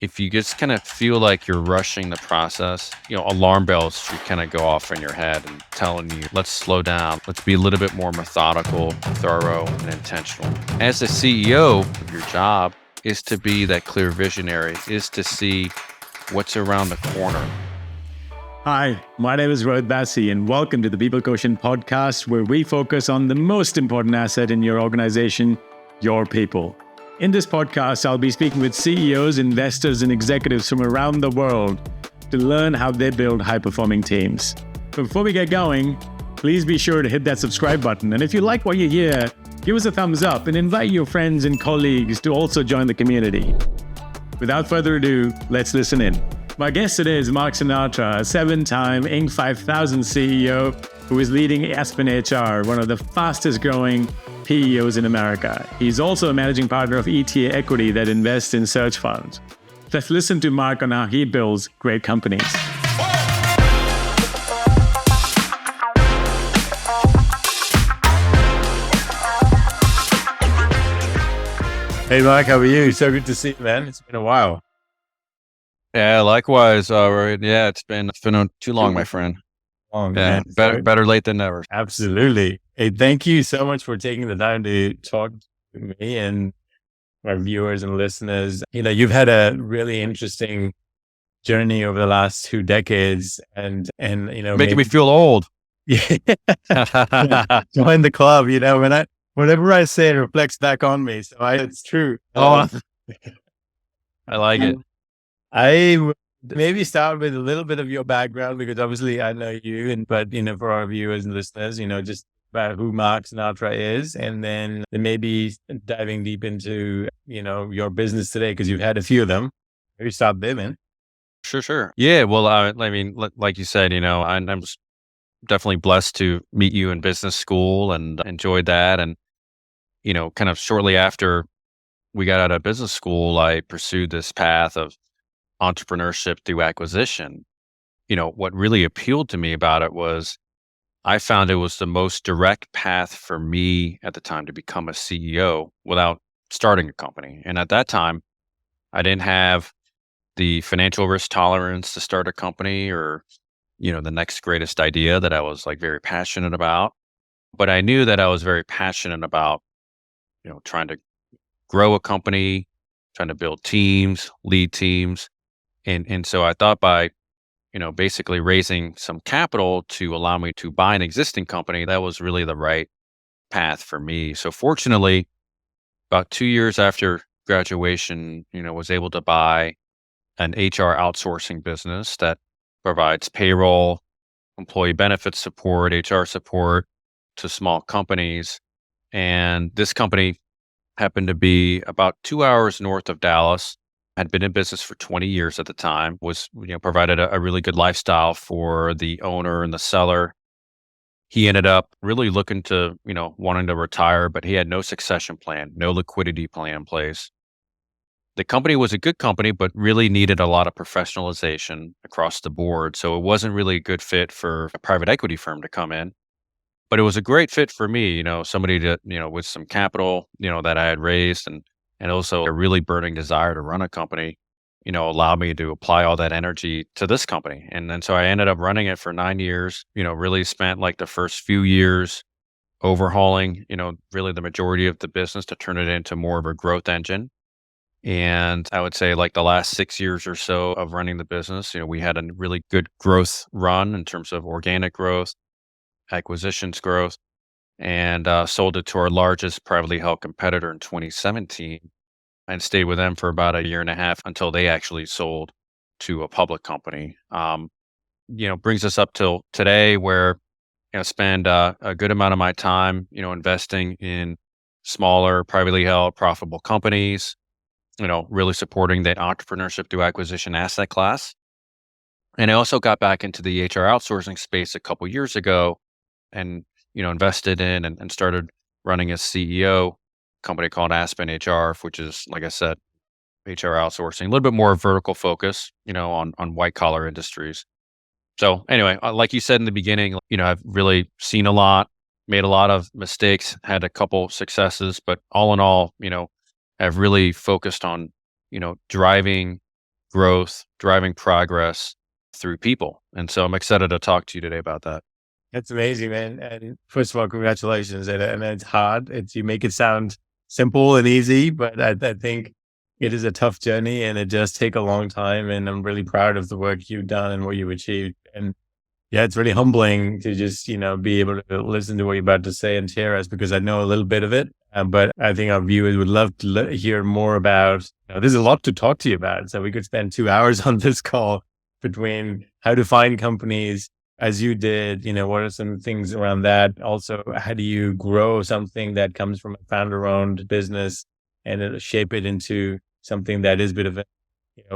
if you just kind of feel like you're rushing the process, alarm bells should kind of go off in your head and telling you, let's slow down. Let's be a little bit more methodical, thorough, and intentional. As the CEO of your job is to be that clear visionary, is to see what's around the corner. Hi, my name is Rohit Bassi, and welcome to the Quotient podcast, where we focus on the most important asset in your organization, your people. In this podcast, I'll be speaking with CEOs, investors, and executives from around the world to learn how they build high-performing teams. But before we get going, please be sure to hit that subscribe button. And if you like what you hear, give us a thumbs up and invite your friends and colleagues to also join the community. Without further ado, let's listen in. My guest today is Mark Sinatra, a 7-time Inc. 5000 CEO who is leading Aspen HR, one of the fastest growing PEOs in America. He's also a managing partner of ETA Equity that invests in search funds. Let's listen to Mark on how he builds great companies. Hey, Mark, how are you? So good to see you, man. It's been a while. Yeah, likewise, Rohit. Yeah, it's been too long, my friend. Long, yeah, man. better late than never. Absolutely. Hey, thank you so much for taking the time to talk to me and my viewers and listeners. You've had a really interesting journey over the last 2 decades, and making me feel old. Yeah, join the club. Whatever I say reflects back on me, so it's true. Oh, I like it. I would maybe start with a little bit of your background, because obviously I know you, but for our viewers and listeners, just about who Mark Sinatra is, and then maybe diving deep into, your business today, because you've had a few of them. Maybe start there, man. Sure. Yeah. Well, I mean, like you said, I'm definitely blessed to meet you in business school and enjoyed that. And, kind of shortly after we got out of business school, I pursued this path of entrepreneurship through acquisition. What really appealed to me about it was I found it was the most direct path for me at the time to become a CEO without starting a company. And at that time, I didn't have the financial risk tolerance to start a company or, the next greatest idea that I was like very passionate about. But I knew that I was very passionate about, trying to grow a company, trying to build teams, lead teams. And so I thought by, basically raising some capital to allow me to buy an existing company, that was really the right path for me. So fortunately, about 2 years after graduation, was able to buy an HR outsourcing business that provides payroll, employee benefits support, HR support to small companies. And this company happened to be about 2 hours north of Dallas, had been in business for 20 years at the time, was, provided a really good lifestyle for the owner and the seller. He ended up really looking to, wanting to retire, but he had no succession plan, no liquidity plan in place. The company was a good company, but really needed a lot of professionalization across the board. So it wasn't really a good fit for a private equity firm to come in. But it was a great fit for me, somebody to, with some capital, that I had raised and also a really burning desire to run a company, allowed me to apply all that energy to this company. And then so I ended up running it for 9 years, really spent like the first few years overhauling, really the majority of the business to turn it into more of a growth engine. And I would say like the last 6 years or so of running the business, we had a really good growth run in terms of organic growth, acquisitions growth, and sold it to our largest privately held competitor in 2017 and stayed with them for about a year and a half until they actually sold to a public company. Brings us up till today where, spend a good amount of my time, investing in smaller, privately held, profitable companies, really supporting that entrepreneurship through acquisition asset class. And I also got back into the HR outsourcing space a couple years ago and, invested in and started running as CEO company called Aspen HR, which is, like I said, HR outsourcing, a little bit more vertical focus, on white collar industries. So anyway, like you said in the beginning, I've really seen a lot, made a lot of mistakes, had a couple successes, but all in all, I've really focused on, driving growth, driving progress through people. And so I'm excited to talk to you today about that. That's amazing, man. And first of all, congratulations. And it's hard. You make it sound simple and easy, but I think it is a tough journey and it does take a long time. And I'm really proud of the work you've done and what you've achieved. And yeah, it's really humbling to just, be able to listen to what you're about to say and share us because I know a little bit of it. But I think our viewers would love to hear more about, there's a lot to talk to you about. So we could spend 2 hours on this call between how to find companies as you did, what are some things around that? Also, how do you grow something that comes from a founder owned business and shape it into something that is a bit of a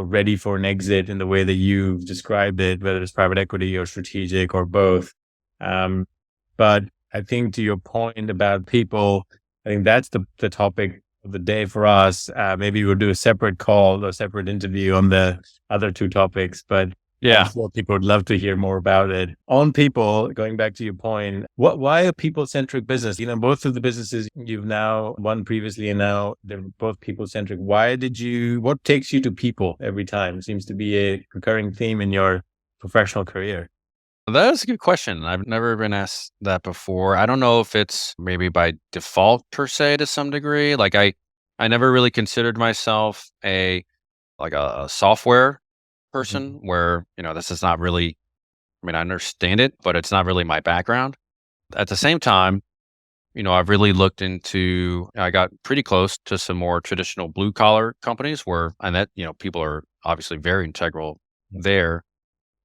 ready for an exit in the way that you've described it, whether it's private equity or strategic or both. But I think to your point about people, I think that's the topic of the day for us. Maybe we'll do a separate call or separate interview on the other two topics, but Yeah. I'm sure people would love to hear more about it. On people, going back to your point, why a people-centric business? Both of the businesses you've now won previously and now they're both people-centric. What takes you to people every time? Seems to be a recurring theme in your professional career. That is a good question. I've never been asked that before. I don't know if it's maybe by default per se to some degree. Like I never really considered myself a software person where, this is not really, I mean, I understand it, but it's not really my background. At the same time, I've really looked into, I got pretty close to some more traditional blue collar companies where, and that, people are obviously very integral there,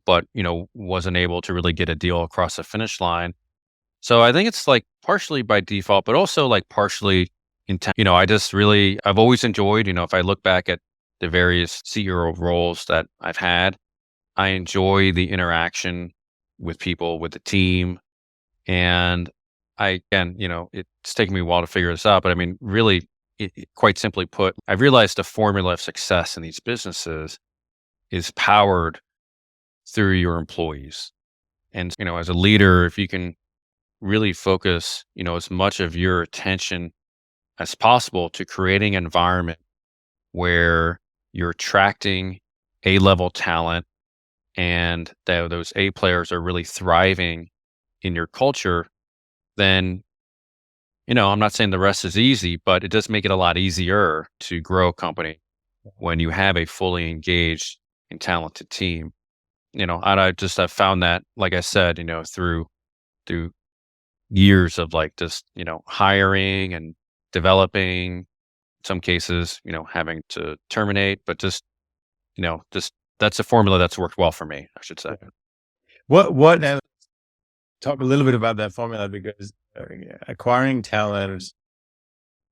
but, wasn't able to really get a deal across the finish line. So I think it's like partially by default, but also like partially intent. I've always enjoyed, if I look back at the various CEO roles that I've had, I enjoy the interaction with people, with the team. And again, it's taken me a while to figure this out, but I mean, really, quite simply put, I've realized the formula of success in these businesses is powered through your employees. And, as a leader, if you can really focus, as much of your attention as possible to creating an environment where you're attracting A-level talent and those A players are really thriving in your culture, then, I'm not saying the rest is easy, but it does make it a lot easier to grow a company when you have a fully engaged and talented team. And I've found that, like I said, through years of like just, hiring and developing, in some cases, having to terminate, but just that's a formula that's worked well for me, I should say. What now? Talk a little bit about that formula because acquiring talent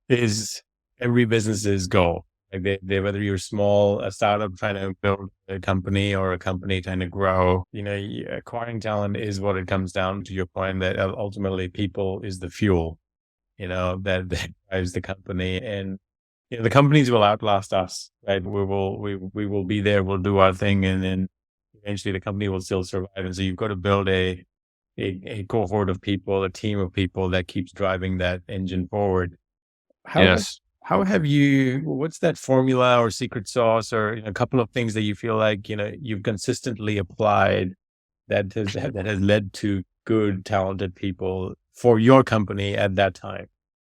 is every business's goal. Like whether you're small, a startup trying to build a company or a company trying to grow, acquiring talent is what it comes down to. Your point that ultimately people is the fuel, that drives the company, and the companies will outlast us, right? We will be there, we'll do our thing, and then eventually the company will still survive. And so you've got to build a cohort of people, a team of people that keeps driving that engine forward. Yes. How have what's that formula or secret sauce or a couple of things that you feel like, you've consistently applied that has led to good, talented people for your company at that time?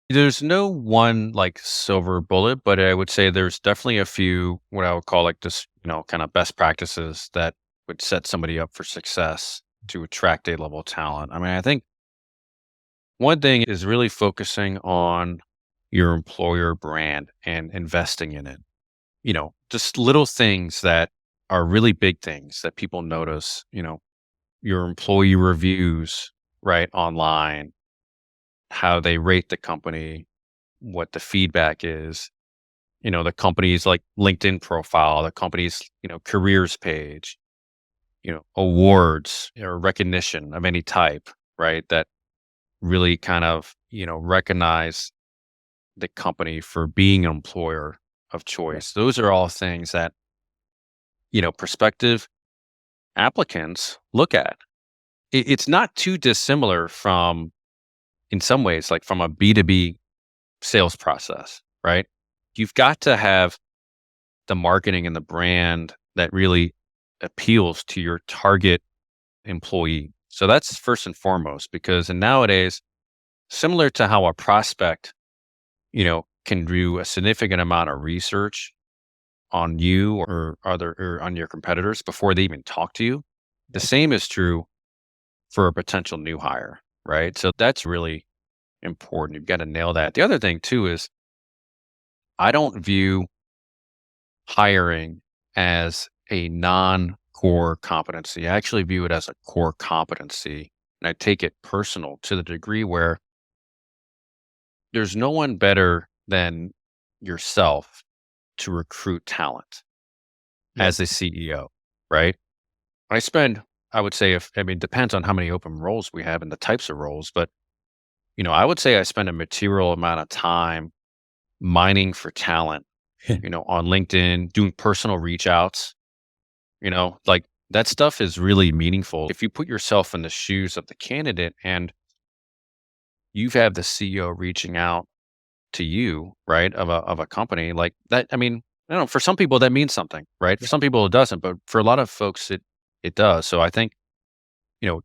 There's no one like silver bullet, but I would say there's definitely a few what I would call like just, kind of best practices that would set somebody up for success to attract A-level talent. I mean, I think one thing is really focusing on your employer brand and investing in it. Just little things that are really big things that people notice, your employee reviews, right, online, how they rate the company, what the feedback is, the company's like LinkedIn profile, the company's, careers page, awards or recognition of any type, right? That really kind of, recognize the company for being an employer of choice. Those are all things that, prospective applicants look at. It's not too dissimilar from, in some ways, like from a B2B sales process, right? You've got to have the marketing and the brand that really appeals to your target employee. So that's first and foremost, because nowadays, similar to how a prospect, can do a significant amount of research on you or on your competitors before they even talk to you, the same is true for a potential new hire, right? So that's really important. You've got to nail that. The other thing too is I don't view hiring as a non-core competency. I actually view it as a core competency. And I take it personal to the degree where there's no one better than yourself to recruit talent Yeah. as a CEO, right? I spend, I would say, it depends on how many open roles we have and the types of roles, but, I would say I spend a material amount of time mining for talent, on LinkedIn, doing personal reach outs, like that stuff is really meaningful. If you put yourself in the shoes of the candidate and you've had the CEO reaching out to you, right, of a company like that, I don't know, for some people that means something, right? For some people it doesn't, but for a lot of folks it does. So I think,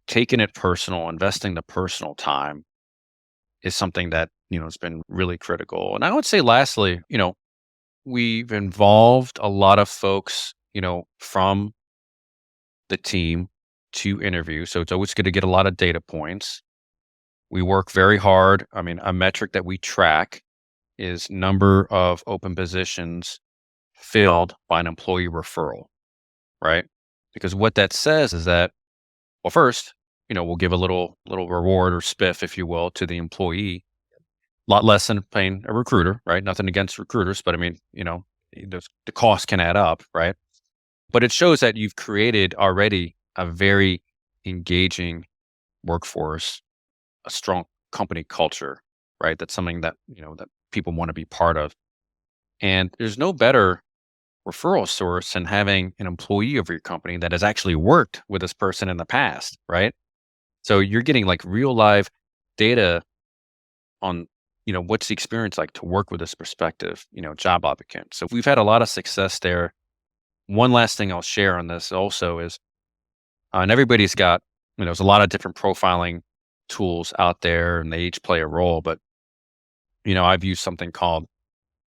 taking it personal, investing the personal time is something that, has been really critical. And I would say lastly, we've involved a lot of folks, from the team to interview. So it's always good to get a lot of data points. We work very hard. A metric that we track is number of open positions filled by an employee referral, right? Because what that says is that, well, first, we'll give a little reward or spiff, if you will, to the employee. A lot less than paying a recruiter, right? Nothing against recruiters, but the cost can add up, right? But it shows that you've created already a very engaging workforce, a strong company culture, right? That's something that, that people want to be part of. And there's no better referral source than having an employee of your company that has actually worked with this person in the past, right? So you're getting like real live data on, what's the experience like to work with this prospective, job applicant. So we've had a lot of success there. One last thing I'll share on this also is, and everybody's got, there's a lot of different profiling tools out there and they each play a role, but, I've used something called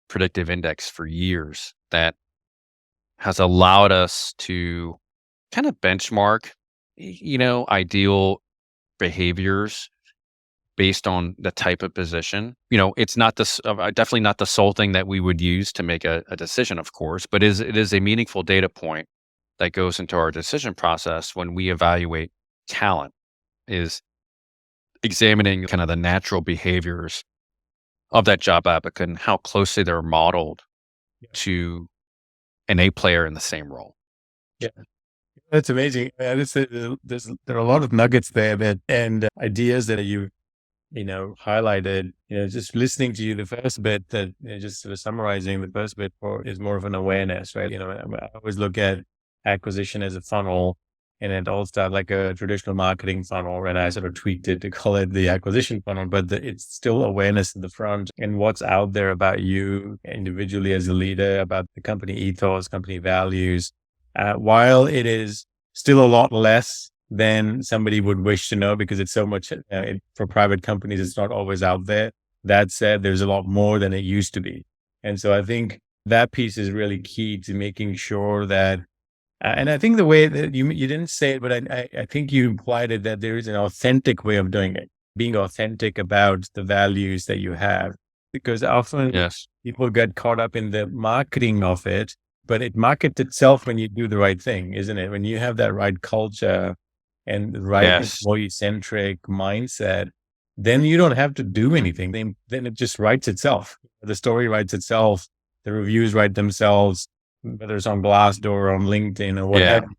predictive index for years that has allowed us to kind of benchmark, ideal behaviors based on the type of position. It's not this, definitely not the sole thing that we would use to make a decision, of course, but it is a meaningful data point that goes into our decision process when we evaluate talent, is examining kind of the natural behaviors of that job applicant and how closely they're modeled to an A player in the same role. Yeah. That's amazing. There are a lot of nuggets there and ideas that highlighted. Just listening to you, the first bit that just sort of summarizing the first bit is more of an awareness, right? I always look at acquisition as a funnel, and it all started like a traditional marketing funnel, and I sort of tweaked it to call it the acquisition funnel, but it's still awareness in the front and what's out there about you individually as a leader, about the company ethos, company values. While it is still a lot less than somebody would wish to know because it's so much for private companies, it's not always out there. That said, there's a lot more than it used to be. And so I think that piece is really key to making sure that, and I think the way that you didn't say it, but I think you implied it, that there is an authentic way of doing it, being authentic about the values that you have, because often Yes. people get caught up in the marketing of it, but it markets itself when you do the right thing, isn't it? When you have that right culture and the right Yes. employee-centric mindset, then you don't have to do anything. Then it just writes itself. The story writes itself. The reviews write themselves, whether it's on Glassdoor or on LinkedIn or whatever. Yeah.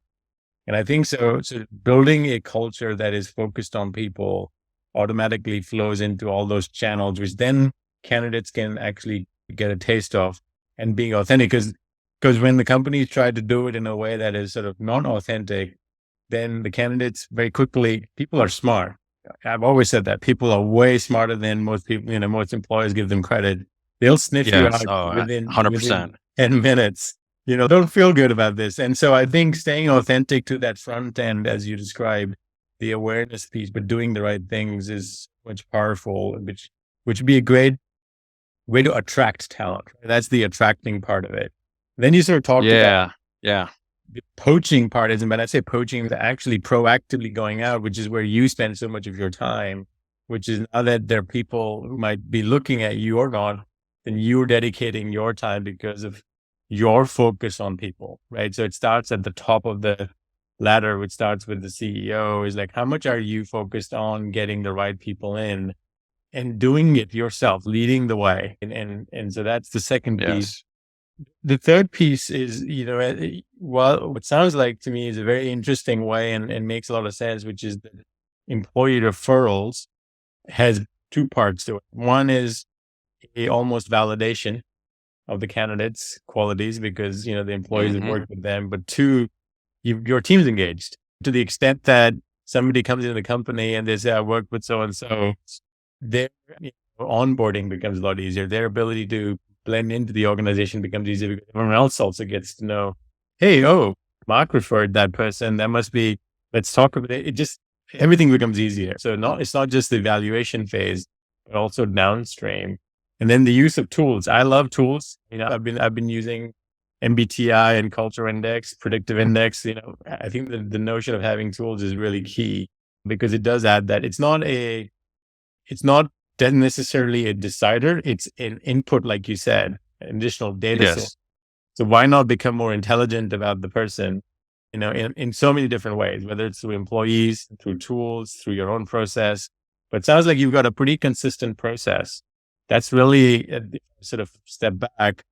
And I think so building a culture that is focused on people automatically flows into all those channels, which then candidates can actually get a taste of, and being authentic. Because when the companies try to do it in a way that is sort of non-authentic, then the candidates very quickly, people are smart. I've always said that people are way smarter than most people, most employers give them credit. They'll sniff you Yes. out Oh, within 100%. 10 minutes don't feel good about this. And so I think staying authentic to that front end, as you described, the awareness piece, but doing the right things is much powerful, which would be a great way to attract talent. That's the attracting part of it. Then you sort of talked about Yeah. Yeah. the poaching part. Isn't, when I say poaching, it's actually proactively going out, which is where you spend so much of your time, which is now that there are people who might be looking at you or not, then you're dedicating your time because of your focus on people, right? So it starts at the top of the ladder, which starts with the CEO, is like, how much are you focused on getting the right people in and doing it yourself, leading the way? And so that's the second piece. Yes. The third piece is, well, what sounds like to me is a very interesting way and makes a lot of sense, which is that employee referrals has two parts to it. One is a almost validation of the candidates' qualities because, the employees have Hmm. worked with them. But two, your team's engaged to the extent that somebody comes into the company and they say, I worked with so-and-so, their onboarding becomes a lot easier. Their ability to blend into the organization becomes easier because everyone else also gets to know, hey, Mark referred that person. That must be, let's talk about it. It just, everything becomes easier. So it's not just the evaluation phase, but also downstream. And then the use of tools. I love tools. I've been using MBTI and culture index, predictive index. I think the notion of having tools is really key because it does add that it's not necessarily a decider. It's an input, like you said, an additional data source. Yes. So why not become more intelligent about the person, in so many different ways, whether it's through employees, through tools, through your own process. But it sounds like you've got a pretty consistent process. That's really a sort of step back.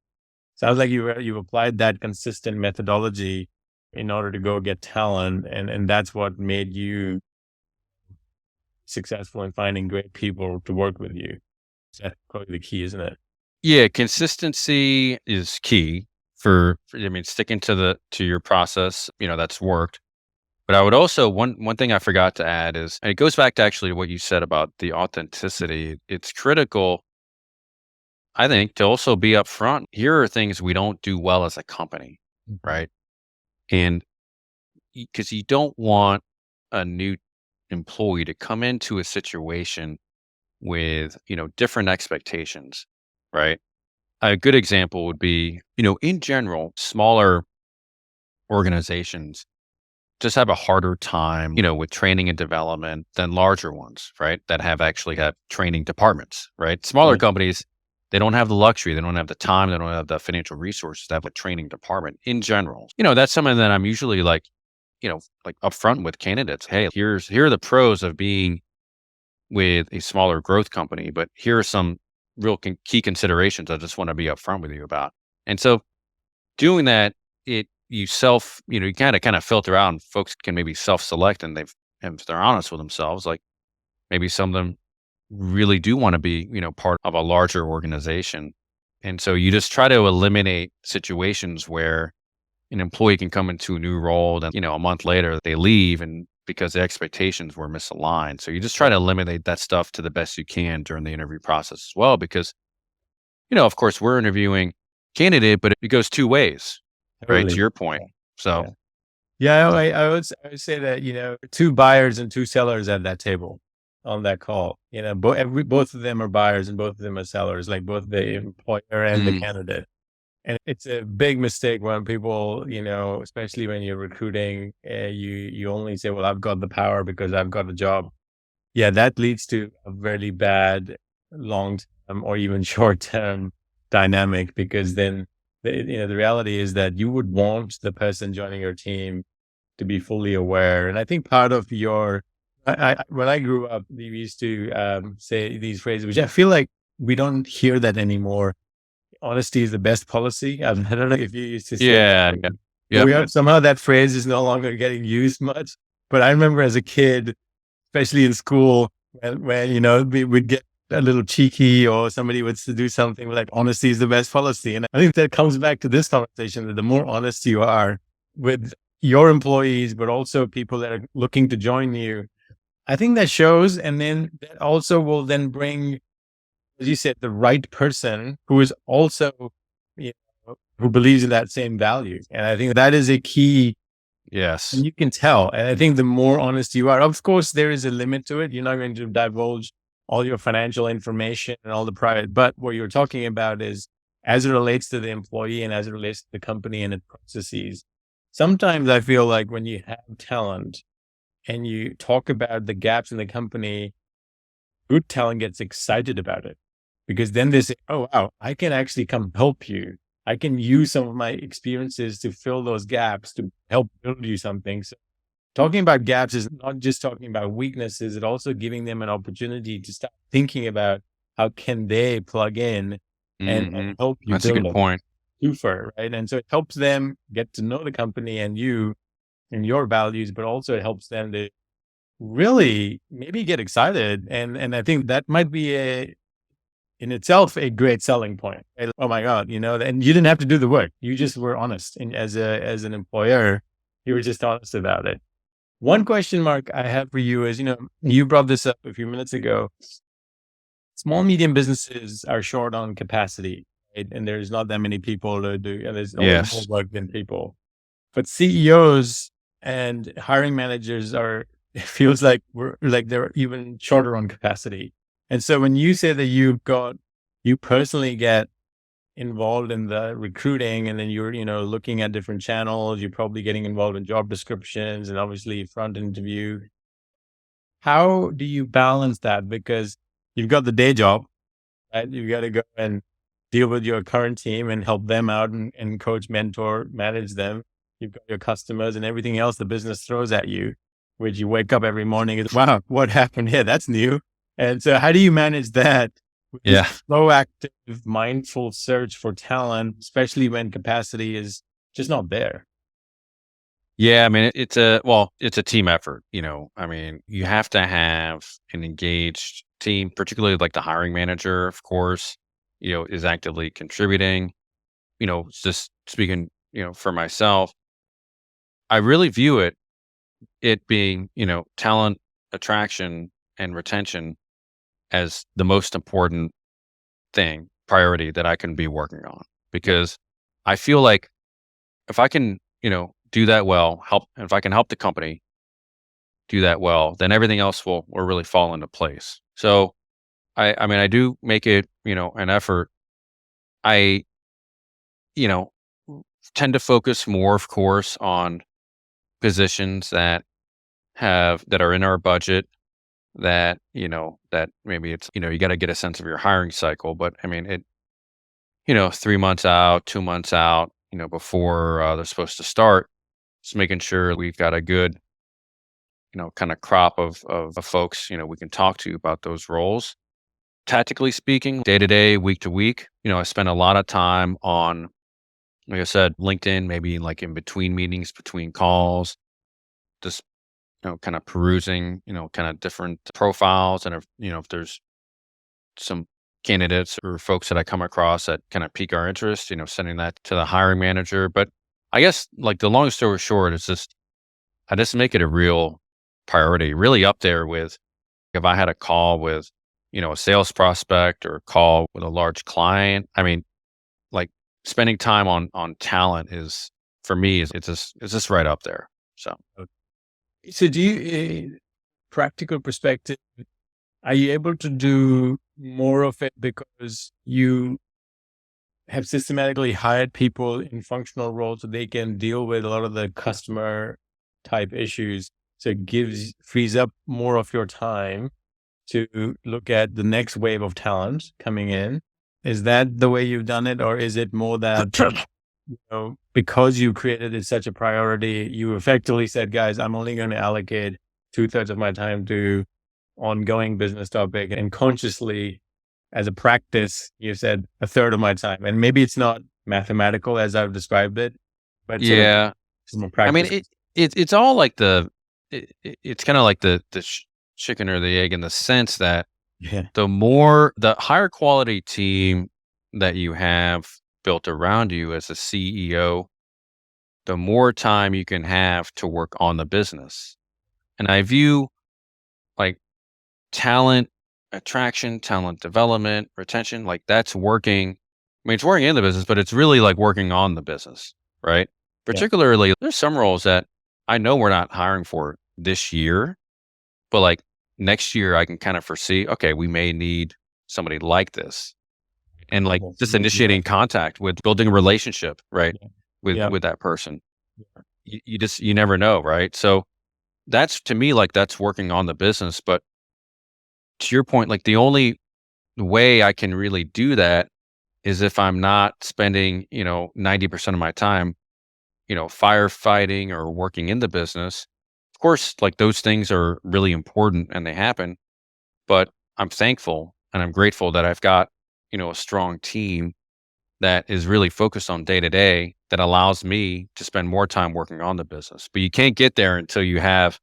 Sounds like you've applied that consistent methodology in order to go get talent. And that's what made you successful in finding great people to work with you. That's probably the key, isn't it? Yeah, consistency is key I mean, sticking to your process, that's worked. But I would also one thing I forgot to add is, and it goes back to actually what you said about the authenticity. It's critical, I think, to also be upfront. Here are things we don't do well as a company, right? And because you don't want a new employee to come into a situation with, different expectations, right? A good example would be, in general, smaller organizations just have a harder time, with training and development than larger ones, right? That have training departments, right? Smaller Right. companies, they don't have the luxury, they don't have the time, they don't have the financial resources to have a training department in general. That's something that I'm usually like upfront with candidates. Hey, here are the pros of being with a smaller growth company, but here are some real key considerations I just want to be upfront with you about. And so doing that, you kind of filter out, and folks can maybe self-select, and if they're honest with themselves, like maybe some of them really do want to be, part of a larger organization. And so you just try to eliminate situations where an employee can come into a new role, then, a month later they leave and because the expectations were misaligned. So you just try to eliminate that stuff to the best you can during the interview process as well, because, of course we're interviewing candidate, but it goes two ways, right? To Totally. your point. So Yeah. Yeah, I would say that, two buyers and two sellers at that table on that call. Both of them are buyers and both of them are sellers, like both the employer and the mm, candidate. And it's a big mistake when people, especially when you're recruiting, you only say, "Well, I've got the power because I've got a job." Yeah, that leads to a very bad long-term or even short-term dynamic because then the reality is that you would want the person joining your team to be fully aware. And I think part of when I grew up, we used to say these phrases, which I feel like we don't hear that anymore. Honesty is the best policy. I don't know if you used to say yeah, that. yeah, But yep, somehow that phrase is no longer getting used much. But I remember as a kid, especially in school, when we would get a little cheeky or somebody would do something like honesty is the best policy. And I think that comes back to this conversation that the more honest you are with your employees, but also people that are looking to join you, I think that shows. And then that also will then bring, as you said, the right person who is also, you who believes in that same value. And I think that is a key. Yes. And you can tell. And I think the more honest you are, of course, there is a limit to it. You're not going to divulge all your financial information and all the private. But what you're talking about is as it relates to the employee and as it relates to the company and its processes. Sometimes I feel like when you have talent and you talk about the gaps in the company, good talent gets excited about it because then they say, oh, wow, I can actually come help you. I can use some of my experiences to fill those gaps to help build you something. So talking about gaps is not just talking about weaknesses, it also giving them an opportunity to start thinking about how can they plug in and help you That's a build good a point. twofer, right? And so it helps them get to know the company and you and your values, but also it helps them to really maybe get excited. And I think that might be in itself a great selling point. Oh my God, and you didn't have to do the work. You just were honest. And as an employer, you were just honest about it. One question mark I have for you is, you brought this up a few minutes ago. Small, medium businesses are short on capacity, right? And there's not that many people to do, and there's always more Yes. work than people. But CEOs and hiring managers it feels like they're even shorter on capacity. And so when you say that you personally get involved in the recruiting and then you're, looking at different channels, you're probably getting involved in job descriptions and obviously front interview. How do you balance that? Because you've got the day job, right? You've got to go and deal with your current team and help them out and coach, mentor, manage them. You've got your customers and everything else the business throws at you, which you wake up every morning and, wow, what happened here? That's new. And so how do you manage that with this Yeah. proactive, mindful search for talent, especially when capacity is just not there? Yeah, I mean, it's a team effort, I mean, you have to have an engaged team, particularly like the hiring manager, of course, is actively contributing. Just speaking, for myself, I really view it being, talent attraction and retention as the most important priority that I can be working on because I feel like if I can, do that well, if I can help the company do that well, then everything else will really fall into place. So I mean, I do make it, an effort. I, you know, tend to focus more, of course, on positions that are in our budget that maybe it's, you got to get a sense of your hiring cycle. But I mean, 3 months out, 2 months out, before they're supposed to start, just making sure we've got a good, kind of crop of folks, we can talk to about those roles. Tactically speaking, day to day, week to week, I spend a lot of time on, like I said, LinkedIn, maybe like in between meetings, between calls, just, kind of perusing, kind of different profiles. And if there's some candidates or folks that I come across that kind of pique our interest, sending that to the hiring manager. But I guess like the long story short is I just make it a real priority, really up there with if I had a call with, a sales prospect or a call with a large client. I mean, like spending time on talent is for me is it's just right up there. So So do you, practical perspective, are you able to do more of it because you have systematically hired people in functional roles so they can deal with a lot of the customer type issues? So it frees up more of your time to look at the next wave of talent coming in. Is that the way you've done it? Or is it more that, because you created it such a priority, you effectively said, guys, I'm only going to allocate 2/3 of my time to ongoing business topic, and consciously as a practice, you said 1/3 of my time. And maybe it's not mathematical as I've described it, but sort of yeah, from a I mean practice. it's all like it's kind of like the chicken or the egg in the sense that Yeah. the higher quality team that you have built around you as a CEO, the more time you can have to work on the business. And I view like talent attraction, talent development, retention, like that's working I mean, it's working in the business, but it's really like working on the business, right? Yeah. Particularly, there's some roles that I know we're not hiring for this year, but like next year, I can kind of foresee, okay, we may need somebody like this, and like Yes. just initiating contact with building a relationship, right, Yeah. with Yeah. that person. You never know, right? So that's to me like that's working on the business. But to your point, like the only way I can really do that is if I'm not spending 90% of my time firefighting or working in the business. Of course, like those things are really important and they happen, but I'm thankful and I'm grateful that I've got, a strong team that is really focused on day to day that allows me to spend more time working on the business. But you can't get there until you have,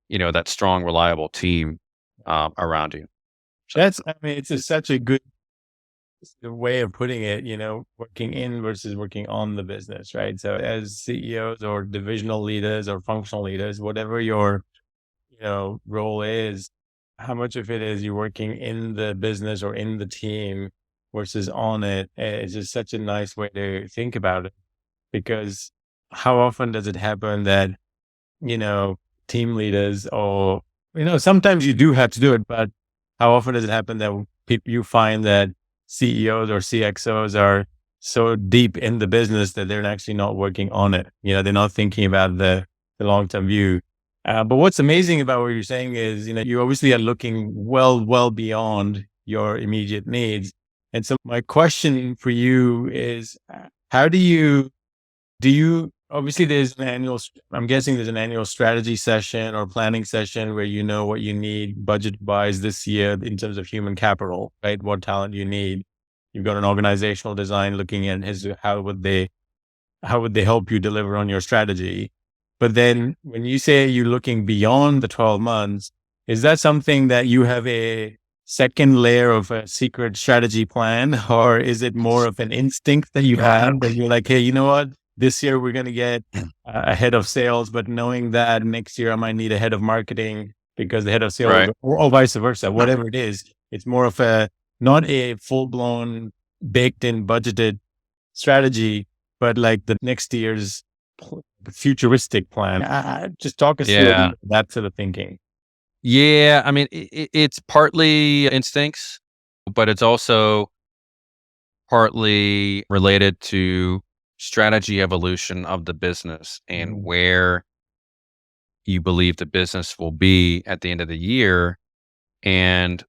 that strong, reliable team around you. So, I mean, such a good way of putting it, working in versus working on the business, right? So as CEOs or divisional leaders or functional leaders, whatever your, role is, how much of it is you're working in the business or in the team versus on it is just such a nice way to think about it. Because how often does it happen that, you know, team leaders or, sometimes you do have to do it, but how often does it happen that you find that CEOs or CXOs are so deep in the business that they're actually not working on it? They're not thinking about the long-term view. But what's amazing about what you're saying is, you obviously are looking well beyond your immediate needs. And so my question for you is, how do you obviously there's an annual I'm guessing there's an annual strategy session or planning session where you know what you need budget wise this year in terms of human capital, right? What talent you need. You've got an organizational design looking at how would they help you deliver on your strategy. But then when you say you're looking beyond the 12 months, is that something that you have a second layer of a secret strategy plan, or is it more of an instinct that you have that you're like, hey, you know what? This year we're going to get a head of sales, but knowing that next year I might need a head of marketing because the head of sales, right. or vice versa, whatever it is, it's more of not a full blown baked in budgeted strategy, but like the next year's futuristic plan. Just talk us through Yeah. that sort of thinking. Yeah. I mean, it's partly instincts, but it's also partly related to strategy evolution of the business and Mhm. where you believe the business will be at the end of the year and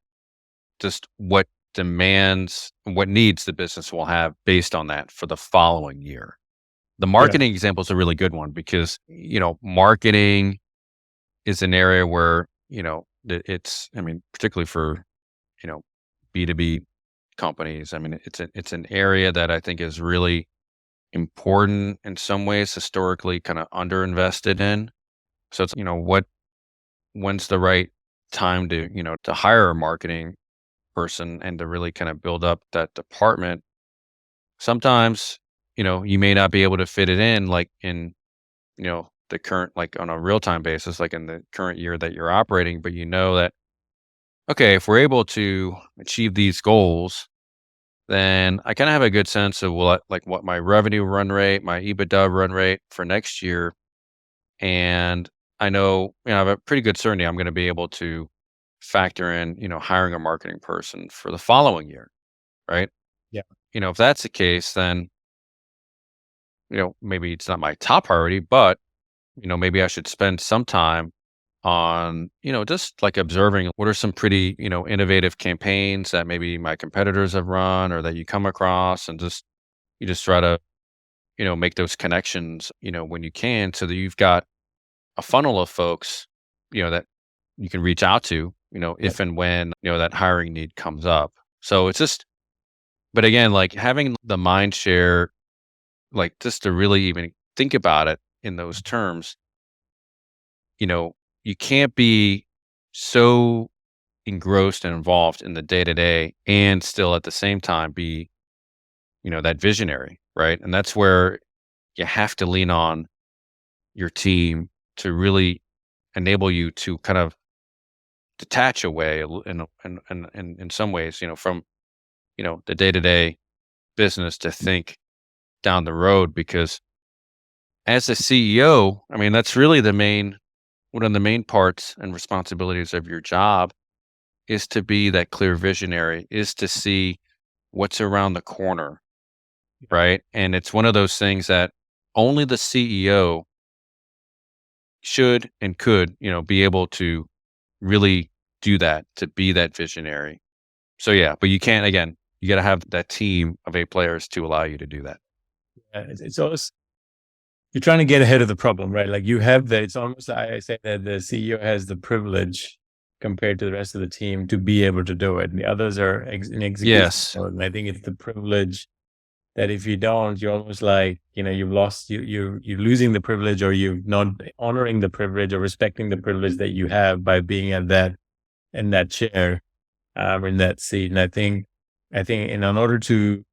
just what needs the business will have based on that for the following year. The Yeah, marketing example is a really good one because, marketing is an area where, I mean, particularly for, you know, B2B companies. I mean, it's an area that I think is really important in some ways, historically kind of underinvested in. So it's, when's the right time to, to hire a marketing person and to really kind of build up that department. Sometimes, you may not be able to fit it in like in, the current, like on a real time basis, like in the current year that you're operating, but you know that, okay, if we're able to achieve these goals, then I kind of have a good sense of what my revenue run rate, my EBITDA run rate for next year. And I know, I have a pretty good certainty I'm going to be able to factor in, hiring a marketing person for the following year. Right. yeah, If that's the case, then, maybe it's not my top priority, but, maybe I should spend some time on, just like observing what are some pretty, innovative campaigns that maybe my competitors have run or that you come across and you just try to, make those connections, when you can so that you've got a funnel of folks, that you can reach out to, yeah, if and when, that hiring need comes up. So it's just, but again, like having the mind share, like just to really even think about it in those terms, you know, you can't be so engrossed and involved in the day to day and still at the same time be, that visionary, right? And that's where you have to lean on your team to really enable you to kind of detach away in some ways, from, the day to day business to think down the road, because as a CEO, I mean, that's really one of the main parts and responsibilities of your job is to be that clear visionary, is to see what's around the corner, right? And it's one of those things that only the CEO should and could, be able to really do that, to be that visionary. So yeah, but you can't, again, you got to have that team of 8 players to allow you to do that. It's always, you're trying to get ahead of the problem, right? Like you have it's almost, I say that the CEO has the privilege compared to the rest of the team to be able to do it. And the others are in execution Yes. mode. And I think it's the privilege that if you don't, you're almost like, you've lost, you're losing the privilege, or you're not honoring the privilege or respecting the privilege that you have by being in that chair, in that seat. And I think in order to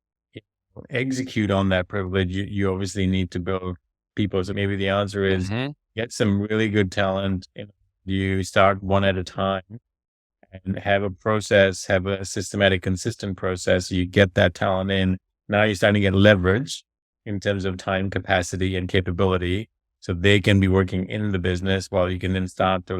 execute on that privilege, you obviously need to build people. So maybe the answer is Hmm. get some really good talent. You start one at a time and have a process, have a systematic, consistent process. You get that talent in. Now you're starting to get leverage in terms of time, capacity, and capability. So they can be working in the business while you can then start to,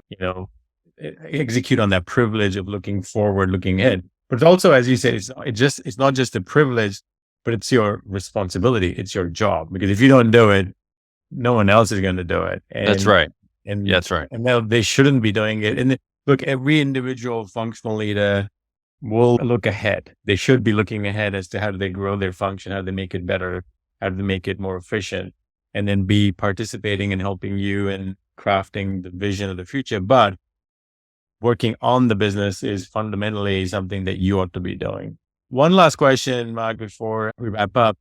execute on that privilege of looking forward, looking ahead. But also, as you said, it's not just a privilege, but it's your responsibility. It's your job, because if you don't do it, no one else is going to do it. That's And right. and Yeah, that's right. and now they shouldn't be doing it. And look, every individual functional leader will look ahead. They should be looking ahead as to how do they grow their function, how do they make it better, how do they make it more efficient, and then be participating and helping you in crafting the vision of the future. But working on the business is fundamentally something that you ought to be doing. One last question, Mark, before we wrap up.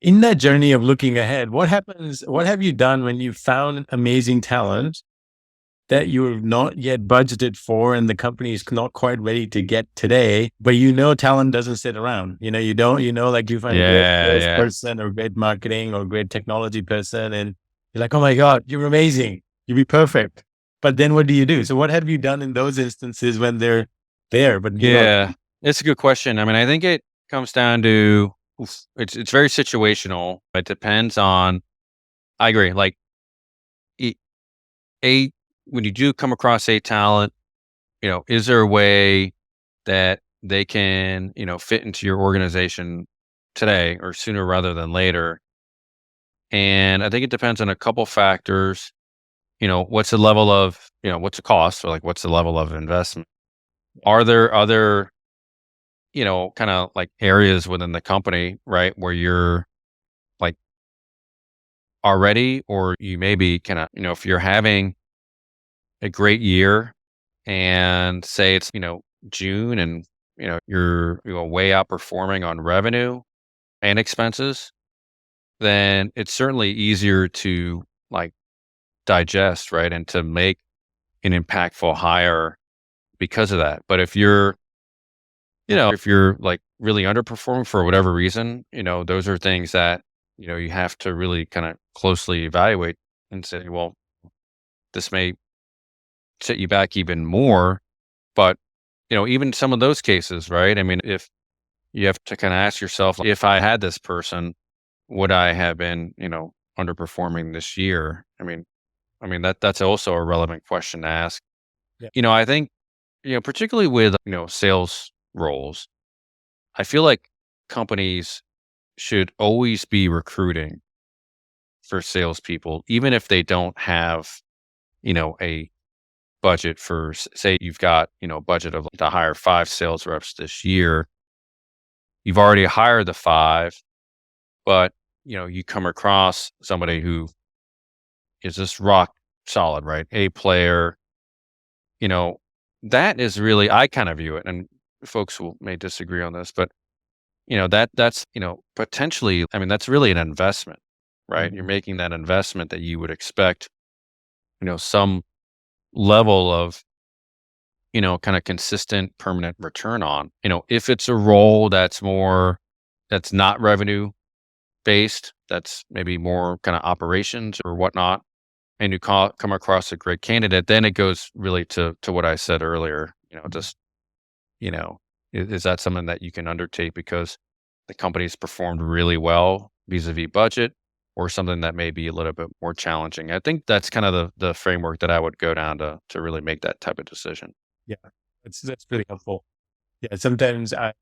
In that journey of looking ahead, what have you done when you found amazing talent that you have not yet budgeted for and the company is not quite ready to get today, but talent doesn't sit around. Like you find a great Yeah. salesperson or great marketing or great technology person, and you're like, oh my God, you're amazing. You'd be perfect. But then what do you do? So what have you done in those instances when they're there, but you're not? Yeah. It's a good question. I mean, I think it comes down to it's very situational. It depends on, I agree. Like e- a when you do come across a talent, is there a way that they can, fit into your organization today or sooner rather than later? And I think it depends on a couple factors. What's the level of, what's the cost, or like what's the level of investment? Are there other, kind of like areas within the company, right, where you're like already, or you maybe kind of, if you're having a great year and say it's, June, and, you're, way outperforming on revenue and expenses, then it's certainly easier to like digest, right, and to make an impactful hire because of that. But if you're like really underperforming for whatever reason, those are things that, you have to really kind of closely evaluate and say, well, this may set you back even more. But, even some of those cases, right? I mean, if you have to kind of ask yourself, if I had this person, would I have been, underperforming this year? I mean that's also a relevant question to ask. Yeah. I think, particularly with, sales roles, I feel like companies should always be recruiting for salespeople, even if they don't have, a budget for, say, you've got, a budget of to hire 5 sales reps this year. You've already hired the 5, but, you come across somebody who is just rock solid, right? A player, you know, that is really, I kind of view it, and folks may disagree on this, but that's, potentially, I mean, that's really an investment, right? You're Mhm. making that investment that you would expect, some level of, kind of consistent, permanent return on. If it's a role that's not revenue based, that's maybe more kind of operations or whatnot, and you come across a great candidate, then it goes really to what I said earlier, just, you know, is that something that you can undertake? Because the company's performed really well vis-a-vis budget, or something that may be a little bit more challenging. I think that's kind of the framework that I would go down to really make that type of decision. Yeah, that's really helpful. Yeah, sometimes I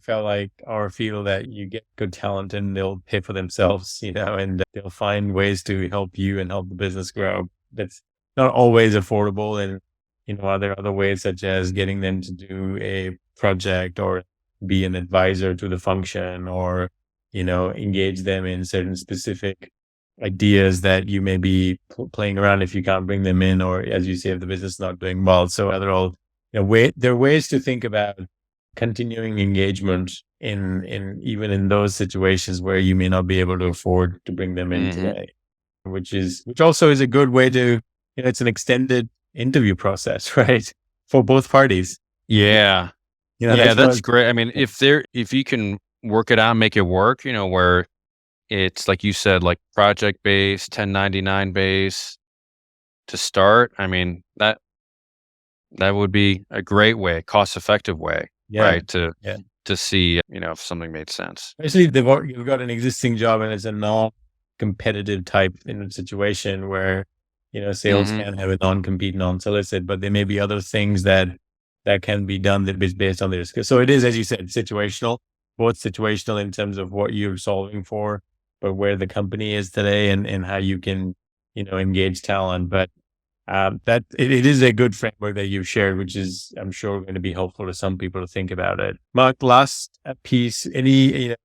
felt like or feel that you get good talent and they'll pay for themselves, and they'll find ways to help you and help the business grow. That's not always affordable. And, are there other ways such as getting them to do a project or be an advisor to the function or, engage them in certain specific ideas that you may be playing around if you can't bring them in, or as you say, if the business is not doing well. So they're all, there are ways to think about continuing engagement in even in those situations where you may not be able to afford to bring them in Hmm. today, which also is a good way to, it's an extended interview process, right? For both parties. Yeah. Yeah, That's that's one. great. I mean, if you can work it out, make it work, where it's like you said, like project based, 1099 base to start. I mean, that would be a great way, cost effective way, Yeah. right? To Yeah. see, if something made sense. Especially if you've got an existing job and it's a non-competitive type in a situation where, sales Hmm. can have a non-compete, non-solicit, but there may be other things that can be done that is based on their skills. So it is, as you said, situational, both situational in terms of what you're solving for, but where the company is today and how you can, engage talent. But that it is a good framework that you've shared, which is, I'm sure, going to be helpful to some people to think about it. Mark, last piece, I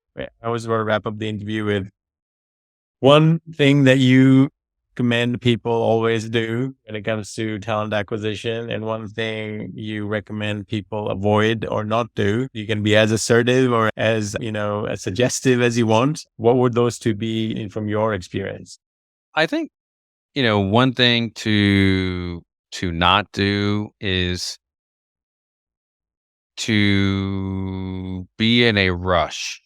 always want to wrap up the interview with one thing that you commend people always do when it comes to talent acquisition, and one thing you recommend people avoid or not do. You can be as assertive or as suggestive as you want. What would those two be from your experience? I think, one thing to not do is to be in a rush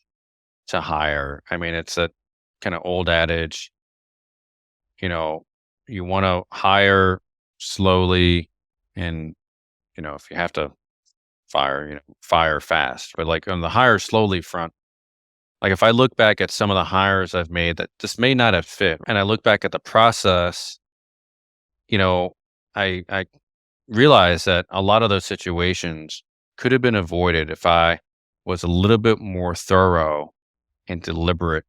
to hire. I mean, it's a kind of old adage, you know, you want to hire slowly, and, if you have to fire, fire fast. But like on the hire slowly front, like if I look back at some of the hires I've made that just may not have fit, and I look back at the process, you know, I realize that a lot of those situations could have been avoided if I was a little bit more thorough and deliberate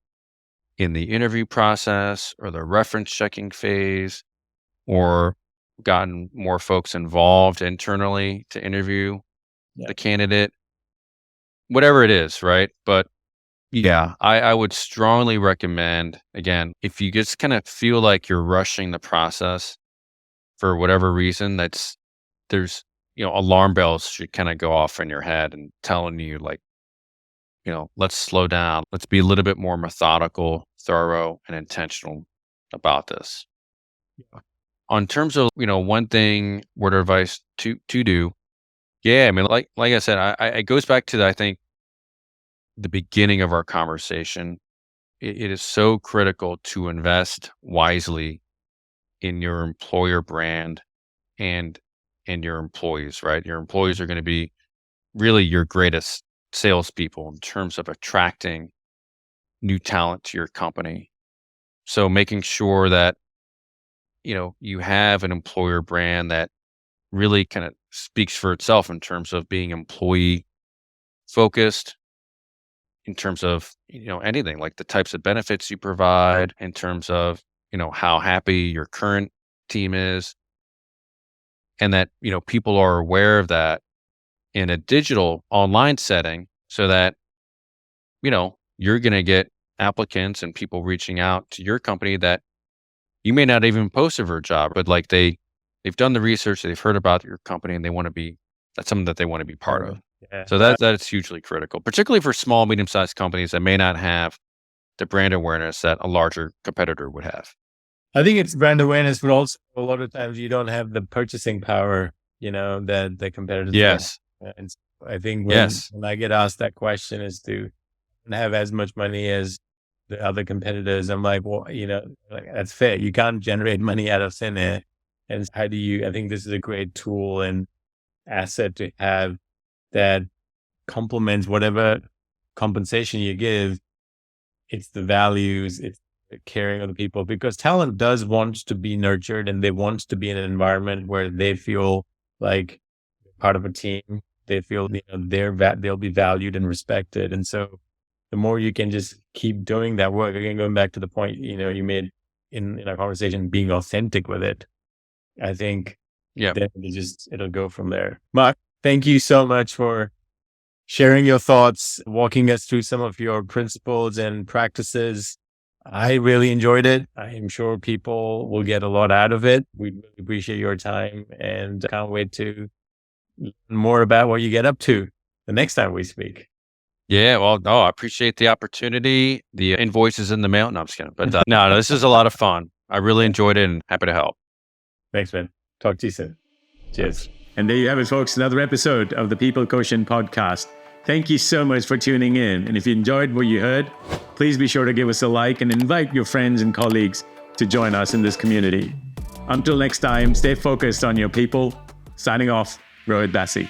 in the interview process or the reference checking phase, or gotten more folks involved internally to interview Yeah. the candidate, whatever it is, right? But yeah, I would strongly recommend, again, if you just kind of feel like you're rushing the process for whatever reason, there's, alarm bells should kind of go off in your head and telling you, like, let's slow down. Let's be a little bit more methodical, thorough, and intentional about this. Yeah. On terms of, one thing, word of advice to do. Yeah, I mean, like I said, it goes back to I think the beginning of our conversation. It is so critical to invest wisely in your employer brand and your employees, right? Your employees are going to be really your greatest salespeople in terms of attracting new talent to your company. So making sure that, you have an employer brand that really kind of speaks for itself in terms of being employee focused, in terms of, anything like the types of benefits you provide, in terms of, how happy your current team is, and that, people are aware of that in a digital online setting, so that, you're going to get applicants and people reaching out to your company that you may not even post for a job, but like they've done the research, they've heard about your company, and that's something that they want to be part of. Yeah. So that's hugely critical, particularly for small, medium-sized companies that may not have the brand awareness that a larger competitor would have. I think it's brand awareness, but also a lot of times you don't have the purchasing power, that the competitors may have. Yes. And so I think Yes. when I get asked that question is to have as much money as the other competitors, I'm like, well, like, that's fair. You can't generate money out of thin air. And how do you, I think this is a great tool and asset to have that complements whatever compensation you give, it's the values, it's the caring of the people, because talent does want to be nurtured and they want to be in an environment where they feel like part of a team. They feel, they'll be valued and respected. And so the more you can just keep doing that work, again, going back to the point, you made in our conversation, being authentic with it, I think then it'll go from there. Mark, thank you so much for sharing your thoughts, walking us through some of your principles and practices. I really enjoyed it. I am sure people will get a lot out of it. We really appreciate your time and can't wait to learn more about what you get up to the next time we speak. Yeah, well, I appreciate the opportunity. The invoice is in the mail. No, I'm just kidding. But no, this is a lot of fun. I really enjoyed it and happy to help. Thanks, man. Talk to you soon. Cheers. And there you have it, folks. Another episode of the People Quotient podcast. Thank you so much for tuning in. And if you enjoyed what you heard, please be sure to give us a like and invite your friends and colleagues to join us in this community. Until next time, stay focused on your people. Signing off, Rohit Bassi.